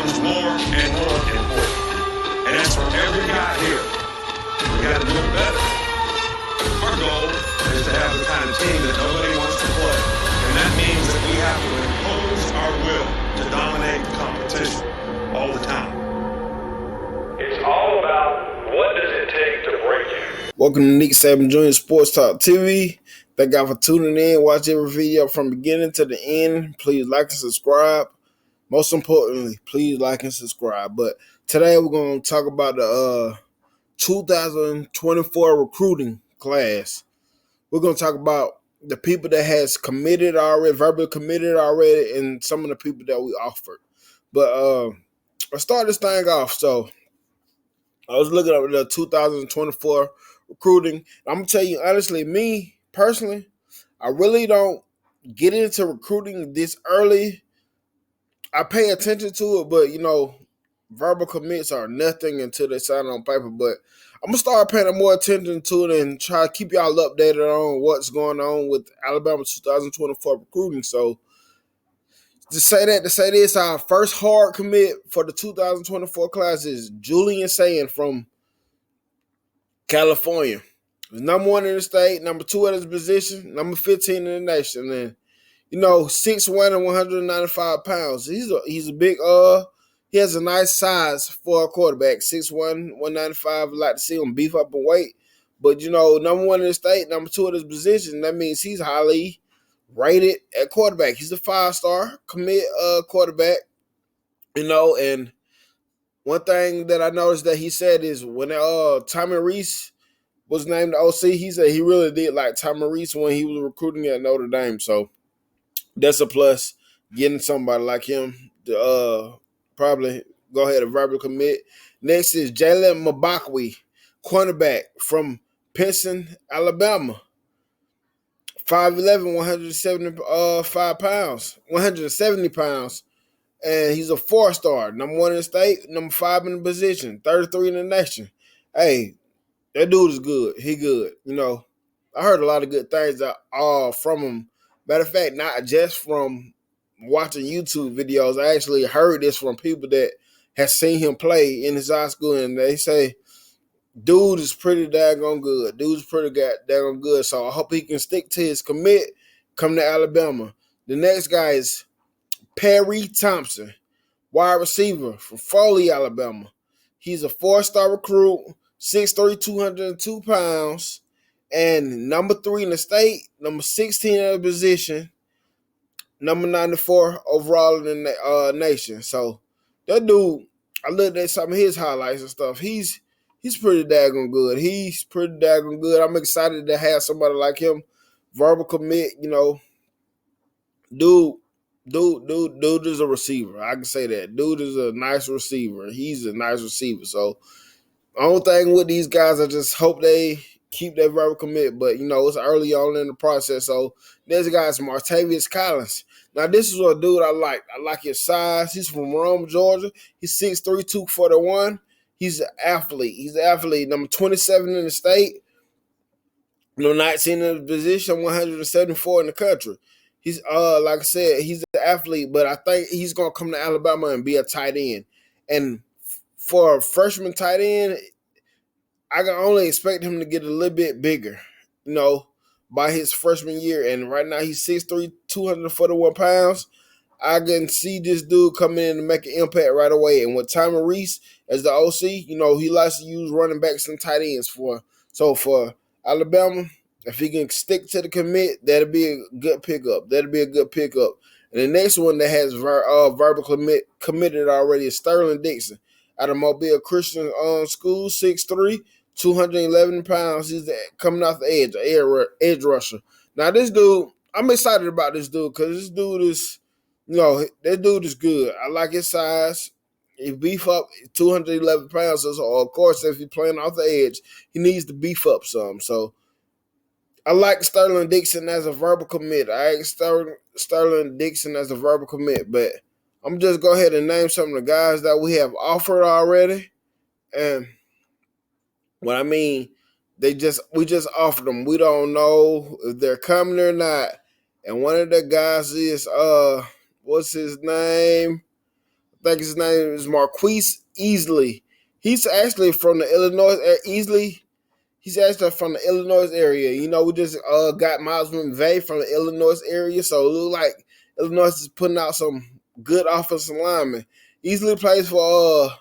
becomes more and more important. And that's for every guy here. We got to do it better. Our goal is to have the kind of team that nobody wants to play. And that means that we have to impose our will to dominate the competition all the time. It's all about what does it take to break you. Welcome to Nick Saban Jr. Sports Talk TV. Thank y'all for tuning in. Watch every video from beginning to the end. Please like and subscribe. Most importantly, please like and subscribe. But today we're going to talk about the 2024 recruiting class. We're going to talk about the people that has committed already, verbally committed already, and some of the people that we offered. But let's start this thing off. So I was looking at the 2024 recruiting. I'm going to tell you honestly, me personally, I really don't get into recruiting this early. I pay attention to it, but, verbal commits are nothing until they sign on paper. But I'm going to start paying more attention to it and try to keep y'all updated on what's going on with Alabama 2024 recruiting. So to say this, our first hard commit for the 2024 class is Julian Sayin from California. He's number 1 in the state, number 2 at his position, number 15 in the nation. And 6'1" and 195 pounds. He's a big he has a nice size for a quarterback. 6'1", 195. I'd like to see him beef up in weight. But number 1 in the state, number 2 at his position, that means he's highly rated at quarterback. He's a 5-star commit quarterback. And one thing that I noticed that he said is when Tommy Rees was named the OC, he said he really did like Tommy Rees when he was recruiting at Notre Dame. So that's a plus, getting somebody like him to probably go ahead and verbally commit. Next is Jalen Mbakwe, cornerback from Pinson, Alabama. 5'11", 170 pounds. And he's a 4-star, number 1 in the state, number 5 in the position, 33 in the nation. Hey, that dude is good. He good. I heard a lot of good things from him. Matter of fact, not just from watching YouTube videos. I actually heard this from people that have seen him play in his high school, and they say, dude is pretty daggone good. Dude's pretty daggone good. So I hope he can stick to his commit, come to Alabama. The next guy is Perry Thompson, wide receiver from Foley, Alabama. He's a 4-star recruit, 6'3", 202 pounds, and number 3 in the state, number 16 in the position, number 94 overall in the nation. So that dude, I looked at some of his highlights and stuff. He's pretty daggone good. He's pretty daggone good. I'm excited to have somebody like him verbal commit. Dude is a receiver. I can say that. Dude is a nice receiver. He's a nice receiver. So the only thing with these guys, I just hope they keep their verbal commit. But, it's early on in the process. So this guy is Martavius Collins. Now, this is a dude I like. I like his size. He's from Rome, Georgia. He's 6'3", 241. He's an athlete. Number 27 in the state. Number 19 in the position, 174 in the country. He's like I said, he's an athlete, but I think he's gonna come to Alabama and be a tight end. And for a freshman tight end, I can only expect him to get a little bit bigger, by his freshman year. And right now he's 6'3", 241 pounds. I can see this dude coming in and make an impact right away. And with Tommy Rees as the OC, he likes to use running backs and tight ends for Alabama. If he can stick to the commit, that'll be a good pickup. And the next one that has verbal committed already is Sterling Dixon out of Mobile Christian School, 6'3", 211 pounds. He's coming off the edge rusher. Now, this dude, I'm excited about this dude because this dude is, that dude is good. I like his size. He beef up 211 pounds. So, of course, if he's playing off the edge, he needs to beef up some. So, I like Sterling Dixon as a verbal commit. But I'm just go ahead and name some of the guys that we have offered already. And what I mean, we just offered them. We don't know if they're coming or not. And one of the guys is what's his name? think his name is Marquise Easley. He's actually from the Illinois Easley. He's actually from the Illinois area. You know, we just got Miles McVay from the Illinois area, so it looks like Illinois is putting out some good offensive linemen. Easley plays for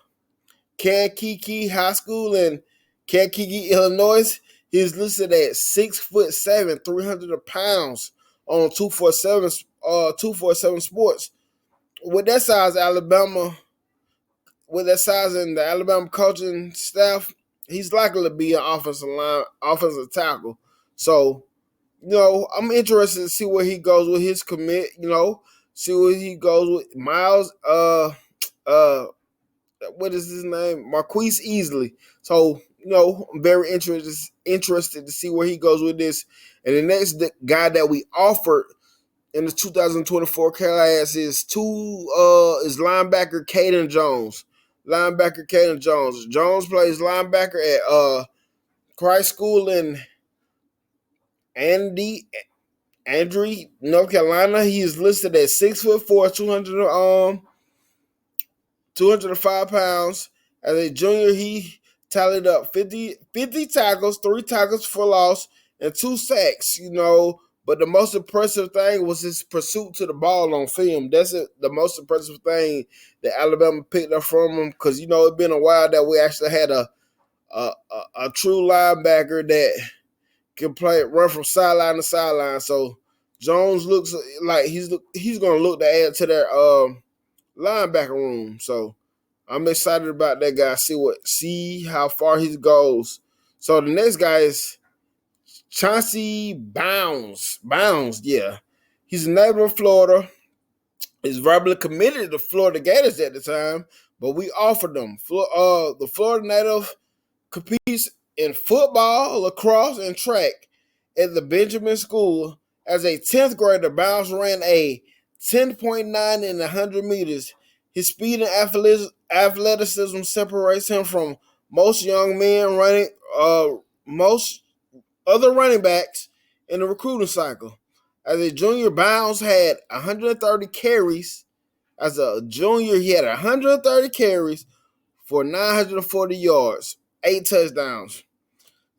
Kankakee High School in Kankakee, Illinois. He's listed at 6'7", 300 pounds on 247 Sports. With that size, with that size and the Alabama coaching staff, he's likely to be an offensive tackle. So, you know, I'm interested to see where he goes with his commit. You know, see where he goes with Miles. What is his name? Marquise Easley. So, you know, I'm very interested to see where he goes with this. And the next guy that we offered in the 2024 class is linebacker Caden Jones. Jones plays linebacker at Christ School in Andrew, North Carolina. He is listed at 6'4", 205 pounds. As a junior, he tallied up 50 tackles, 3 tackles for loss, and 2 sacks, you know. But the most impressive thing was his pursuit to the ball on film. That's the most impressive thing that Alabama picked up from him, because, you know, it's been a while that we actually had a true linebacker that can run from sideline to sideline. So Jones looks like he's going to look to add to their linebacker room. So I'm excited about that guy. See how far he goes. So the next guy is Chauncey Bounds, yeah. He's a native of Florida. He's verbally committed to the Florida Gators at the time, but we offered them. The Florida native competes in football, lacrosse, and track at the Benjamin School. As a 10th grader, Bounds ran a 10.9 in 100 meters. His speed and athleticism separates him from most young men most other running backs in the recruiting cycle. As a junior, Bounds had 130 carries. As a junior, he had 130 carries for 940 yards, 8 touchdowns.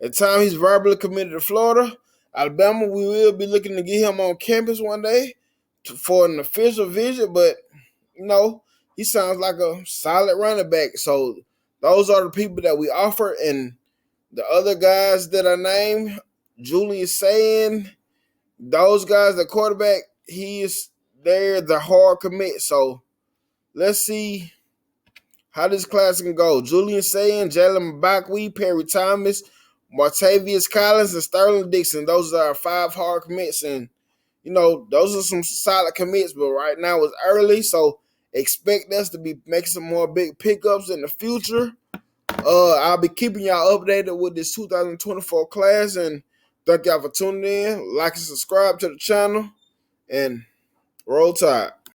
At the time he's verbally committed to Florida. Alabama, we will be looking to get him on campus one day for an official visit, but, you know, he sounds like a solid running back. So those are the people that we offer. And the other guys that I named, Julius Sayin, those guys, the quarterback, they're the hard commit. So let's see how this class can go. Julian Sayin, Jalen Mbakwe, Perry Thomas, Martavius Collins, and Sterling Dixon. Those are our 5 hard commits. And, you know, those are some solid commits, but right now it's early, so expect us to be making some more big pickups in the future. I'll be keeping y'all updated with this 2024 class, and thank y'all for tuning in. Like and subscribe to the channel, and roll tide.